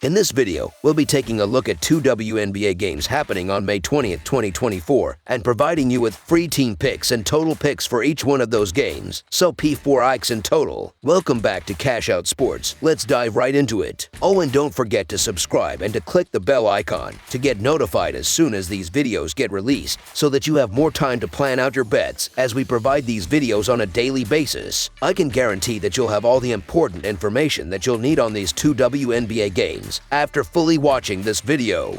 In this video, we'll be taking a look at two WNBA games happening on May 20th, 2024, and providing you with free team picks and total picks for each one of those games. So P4X in total. Welcome back to Cash Out Sports. Let's dive right into it. Oh, and don't forget to subscribe and to click the bell icon to get notified as soon as these videos get released, so that you have more time to plan out your bets as we provide these videos on a daily basis. I can guarantee that you'll have all the important information that you'll need on these two WNBA games after fully watching this video.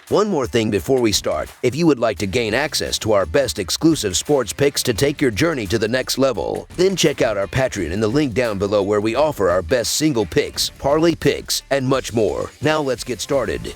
One more thing before we start: if you would like to gain access to our best exclusive sports picks to take your journey to the next level, then check out our Patreon in the link down below, where we offer our best single picks, parlay picks, and much more. Now let's get started.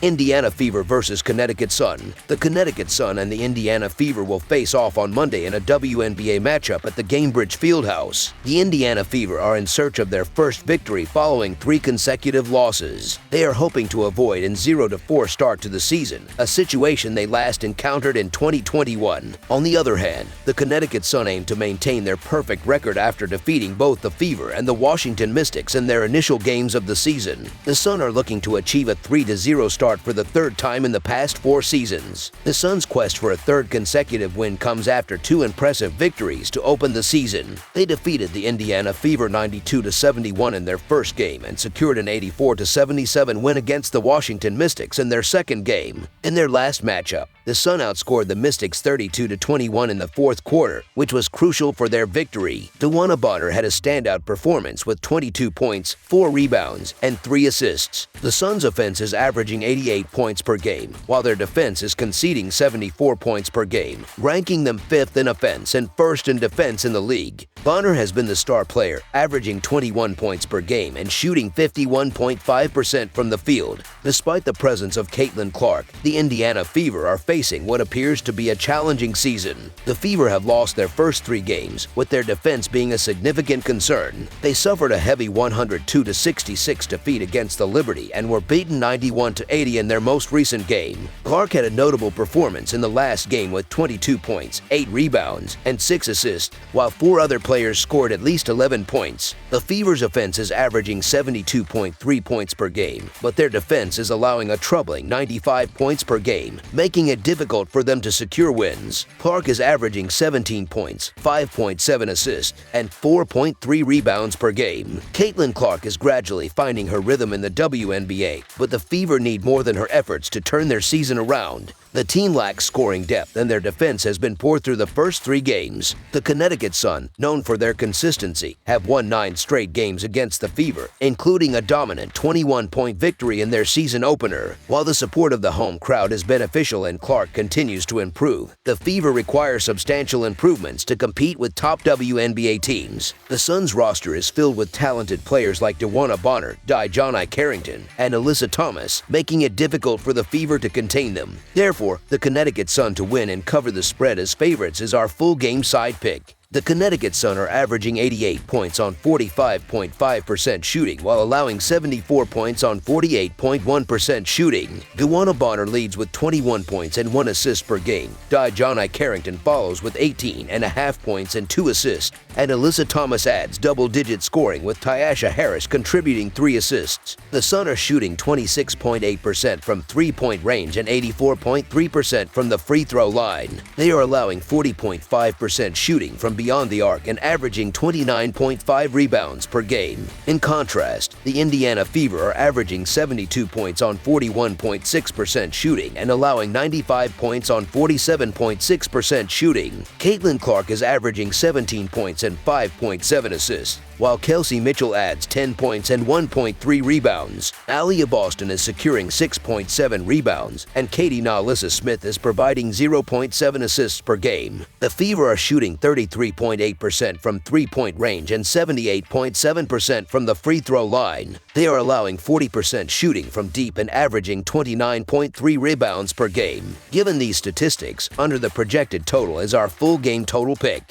Indiana Fever versus Connecticut Sun. The Connecticut Sun and the Indiana Fever will face off on Monday in a WNBA matchup at the Gainbridge Fieldhouse. The Indiana Fever are in search of their first victory following 3 consecutive losses. They are hoping to avoid an 0-4 start to the season, a situation they last encountered in 2021. On the other hand, the Connecticut Sun aim to maintain their perfect record after defeating both the Fever and the Washington Mystics in their initial games of the season. The Sun are looking to achieve a 3-0 start for the third time in the past 4 seasons. The Suns' quest for a third consecutive win comes after 2 impressive victories to open the season. They defeated the Indiana Fever 92-71 in their first game and secured an 84-77 win against the Washington Mystics in their second game. In their last matchup, the Sun outscored the Mystics 32-21 in the fourth quarter, which was crucial for their victory. DeWanna Bonner had a standout performance with 22 points, 4 rebounds, and 3 assists. The Suns' offense is averaging 88 points per game, while their defense is conceding 74 points per game, ranking them 5th in offense and 1st in defense in the league. Bonner has been the star player, averaging 21 points per game and shooting 51.5% from the field. Despite the presence of Caitlin Clark, the Indiana Fever are facing what appears to be a challenging season. The Fever have lost their first 3 games, with their defense being a significant concern. They suffered a heavy 102-66 defeat against the Liberty and were beaten 91-80 in their most recent game. Clark had a notable performance in the last game with 22 points, 8 rebounds, and 6 assists, while 4 other players scored at least 11 points. The Fever's offense is averaging 72.3 points per game, but their defense is allowing a troubling 95 points per game, making it difficult for them to secure wins. Clark is averaging 17 points, 5.7 assists, and 4.3 rebounds per game. Caitlin Clark is gradually finding her rhythm in the WNBA, but the Fever need more than her efforts to turn their season around. The team lacks scoring depth, and their defense has been poor through the first 3 games. The Connecticut Sun, known for their consistency, have won 9 straight games against the Fever, including a dominant 21-point victory in their season opener. While the support of the home crowd is beneficial and Clark continues to improve, the Fever require substantial improvements to compete with top WNBA teams. The Suns' roster is filled with talented players like DeWanna Bonner, Dijon Carrington, and Alyssa Thomas, making it difficult for the Fever to contain them. Therefore, the Connecticut Sun to win and cover the spread as favorites is our full game side pick. The Connecticut Sun are averaging 88 points on 45.5% shooting, while allowing 74 points on 48.1% shooting. DeWanna Bonner leads with 21 points and 1 assist per game. Dijon Carrington follows with 18.5 points and 2 assists. And Alyssa Thomas adds double-digit scoring, with Tyasha Harris contributing 3 assists. The Sun are shooting 26.8% from 3-point range and 84.3% from the free throw line. They are allowing 40.5% shooting from beyond the arc and averaging 29.5 rebounds per game. In contrast, the Indiana Fever are averaging 72 points on 41.6% shooting and allowing 95 points on 47.6% shooting. Caitlin Clark is averaging 17 points and 5.7 assists, while Kelsey Mitchell adds 10 points and 1.3 rebounds. Aliyah Boston is securing 6.7 rebounds, and Katie Nalissa Smith is providing 0.7 assists per game. The Fever are shooting 33.8% from 3-point range and 78.7% from the free throw line. They are allowing 40% shooting from deep and averaging 29.3 rebounds per game. Given these statistics, under the projected total is our full game total pick.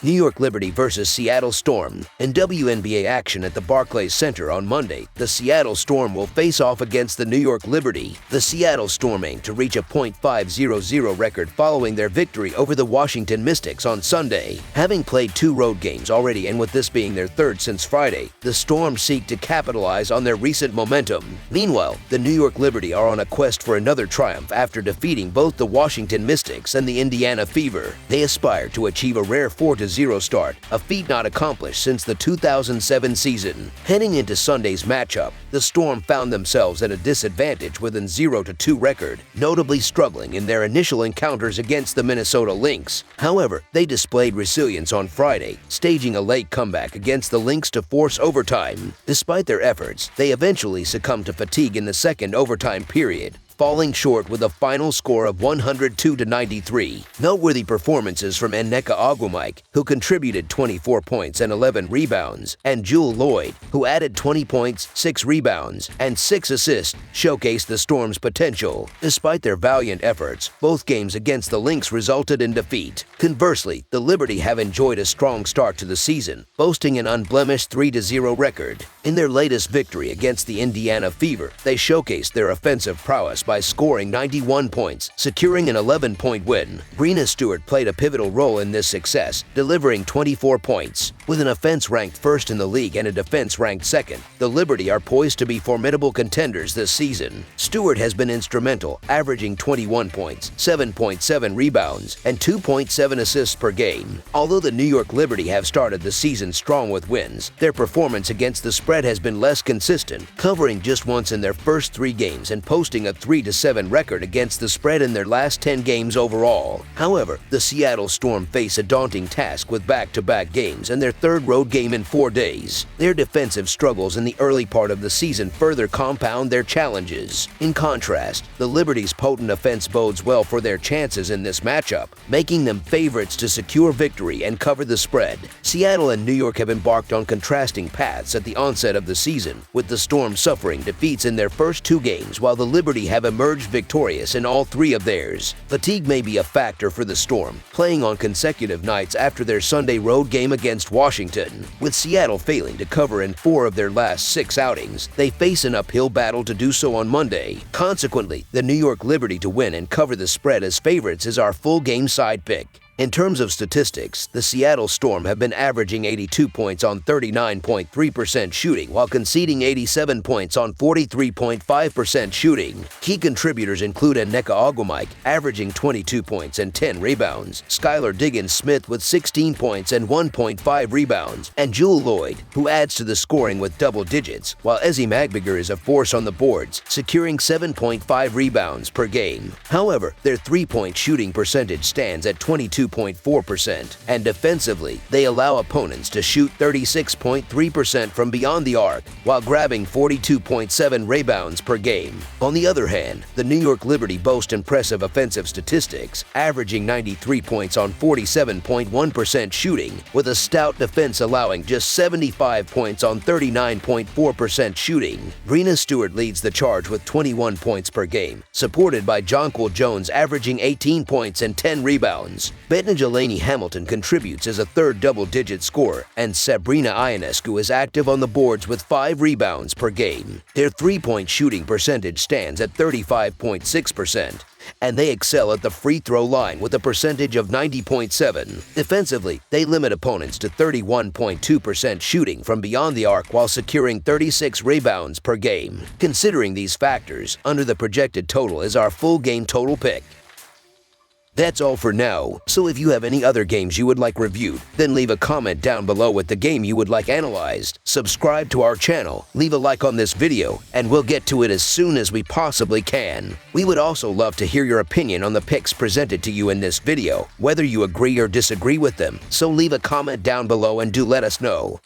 New York Liberty versus Seattle Storm. In WNBA action at the Barclays Center on Monday, the Seattle Storm will face off against the New York Liberty. The Seattle Storm aim to reach a .500 record following their victory over the Washington Mystics on Sunday. Having played 2 road games already, and with this being their 3rd since Friday, the Storm seek to capitalize on their recent momentum. Meanwhile, the New York Liberty are on a quest for another triumph after defeating both the Washington Mystics and the Indiana Fever. They aspire to achieve a rare 4-0 start, a feat not accomplished since the 2007 season. Heading into Sunday's matchup, the Storm found themselves at a disadvantage with a 0-2 record, notably struggling in their initial encounters against the Minnesota Lynx. However, they displayed resilience on Friday, staging a late comeback against the Lynx to force overtime. Despite their efforts, they eventually succumbed to fatigue in the second overtime period, falling short with a final score of 102-93. Noteworthy performances from Nneka Ogwumike, who contributed 24 points and 11 rebounds, and Jewell Loyd, who added 20 points, 6 rebounds, and 6 assists, showcased the Storm's potential. Despite their valiant efforts, both games against the Lynx resulted in defeat. Conversely, the Liberty have enjoyed a strong start to the season, boasting an unblemished 3-0 record. In their latest victory against the Indiana Fever, they showcased their offensive prowess by scoring 91 points, securing an 11-point win. Breanna Stewart played a pivotal role in this success, delivering 24 points. With an offense ranked 1st in the league and a defense ranked 2nd, the Liberty are poised to be formidable contenders this season. Stewart has been instrumental, averaging 21 points, 7.7 rebounds, and 2.7 assists per game. Although the New York Liberty have started the season strong with wins, their performance against the spread has been less consistent, covering just once in their first 3 games and posting a 3-7 record against the spread in their last 10 games overall. However, the Seattle Storm face a daunting task with back-to-back games and their 3rd road game in 4 days. Their defensive struggles in the early part of the season further compound their challenges. In contrast, the Liberty's potent offense bodes well for their chances in this matchup, making them favorites to secure victory and cover the spread. Seattle and New York have embarked on contrasting paths at the onset of the season, with the Storm suffering defeats in their first 2 games while the Liberty have emerged victorious in all 3 of theirs. Fatigue may be a factor for the Storm, playing on consecutive nights after their Sunday road game against Washington. With Seattle failing to cover in 4 of their last 6 outings, they face an uphill battle to do so on Monday. Consequently, the New York Liberty to win and cover the spread as favorites is our full game side pick. In terms of statistics, the Seattle Storm have been averaging 82 points on 39.3% shooting while conceding 87 points on 43.5% shooting. Key contributors include Nneka Ogwumike, averaging 22 points and 10 rebounds, Skylar Diggins-Smith with 16 points and 1.5 rebounds, and Jewell Loyd, who adds to the scoring with double digits, while Ezi Magbiger is a force on the boards, securing 7.5 rebounds per game. However, their 3-point shooting percentage stands at 22.4%, and defensively, they allow opponents to shoot 36.3% from beyond the arc while grabbing 42.7 rebounds per game. On the other hand, the New York Liberty boast impressive offensive statistics, averaging 93 points on 47.1% shooting, with a stout defense allowing just 75 points on 39.4% shooting. Breanna Stewart leads the charge with 21 points per game, supported by Jonquel Jones averaging 18 points and 10 rebounds. Jelani Hamilton contributes as a 3rd double-digit scorer, and Sabrina Ionescu is active on the boards with 5 rebounds per game. Their 3-point shooting percentage stands at 35.6%, and they excel at the free throw line with a percentage of 90.7. Defensively, they limit opponents to 31.2% shooting from beyond the arc while securing 36 rebounds per game. Considering these factors, under the projected total is our full game total pick. That's all for now, so if you have any other games you would like reviewed, then leave a comment down below with the game you would like analyzed. Subscribe to our channel, leave a like on this video, and we'll get to it as soon as we possibly can. We would also love to hear your opinion on the picks presented to you in this video, whether you agree or disagree with them, so leave a comment down below and do let us know.